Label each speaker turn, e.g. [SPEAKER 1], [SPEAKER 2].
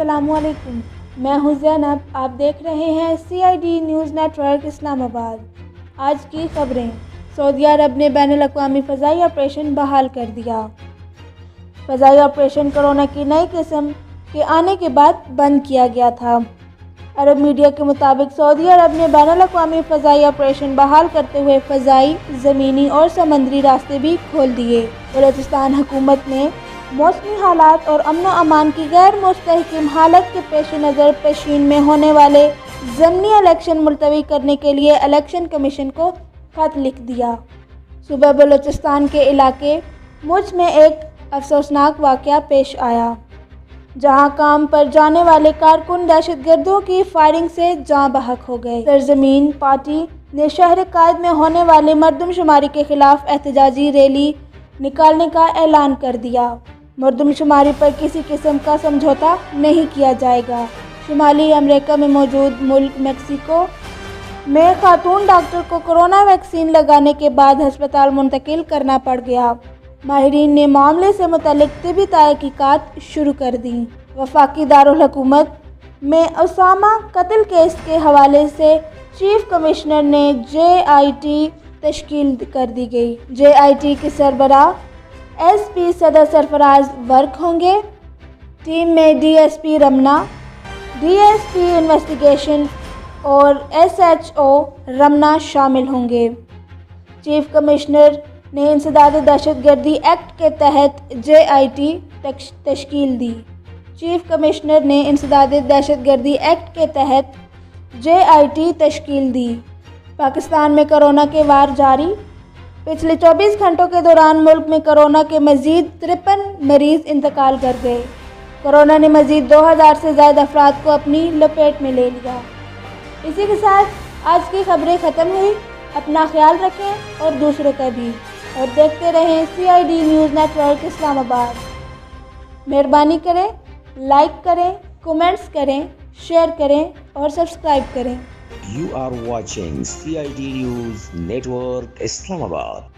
[SPEAKER 1] السلام علیکم، میں ہوں زینب، آپ دیکھ رہے ہیں CID نیوز نیٹ ورک اسلام آباد۔ آج کی خبریں۔ سعودی عرب نے بین الاقوامی فضائی آپریشن بحال کر دیا۔ فضائی آپریشن کورونا کی نئی قسم کے آنے کے بعد بند کیا گیا تھا۔ عرب میڈیا کے مطابق سعودی عرب نے بین الاقوامی فضائی آپریشن بحال کرتے ہوئے فضائی، زمینی اور سمندری راستے بھی کھول دیے۔ بلوچستان حکومت نے موسمی حالات اور امن و امان کی غیر مستحکم حالت کے پیش نظر پیشین میں ہونے والے ضمنی الیکشن ملتوی کرنے کے لیے الیکشن کمیشن کو خط لکھ دیا۔ صوبہ بلوچستان کے علاقے مچ میں ایک افسوسناک واقعہ پیش آیا، جہاں کام پر جانے والے کارکن دہشت گردوں کی فائرنگ سے جاں بحق ہو گئے۔ سرزمین پارٹی نے شہر قائد میں ہونے والے مردم شماری کے خلاف احتجاجی ریلی نکالنے کا اعلان کر دیا۔ مردم شماری پر کسی قسم کا سمجھوتہ نہیں کیا جائے گا۔ شمالی امریکہ میں موجود ملک میکسیکو میں خاتون ڈاکٹر کو کورونا ویکسین لگانے کے بعد ہسپتال منتقل کرنا پڑ گیا۔ ماہرین نے معاملے سے متعلق طبی تحقیقات شروع کر دیں۔ وفاقی دارالحکومت میں اسامہ قتل کیس کے حوالے سے چیف کمشنر نے JIT تشکیل کر دی گئی۔ JIT کے سربراہ SP صدر سرفراز ورک ہوں گے۔ ٹیم میں DSP رمنا، DSP انویسٹیگیشن اور SHO رمنا شامل ہوں گے۔ چیف کمشنر نے انسداد دہشت گردی ایکٹ کے تحت JIT تشکیل دی۔ چیف کمشنر نے انسداد دہشت گردی ایکٹ کے تحت JIT تشکیل دی۔ پاکستان میں کورونا کے وار جاری۔ پچھلے 24 گھنٹوں کے دوران ملک میں کورونا کے مزید 53 مریض انتقال کر گئے۔ کورونا نے مزید 2000 سے زائد افراد کو اپنی لپیٹ میں لے لیا۔ اسی کے ساتھ آج کی خبریں ختم ہوئی۔ اپنا خیال رکھیں اور دوسروں کا بھی، اور دیکھتے رہیں CID نیوز نیٹ ورک اسلام آباد۔ مہربانی کریں، لائک کریں، کمنٹس کریں، شیئر کریں اور سبسکرائب کریں۔
[SPEAKER 2] You are watching CID News Network Islamabad.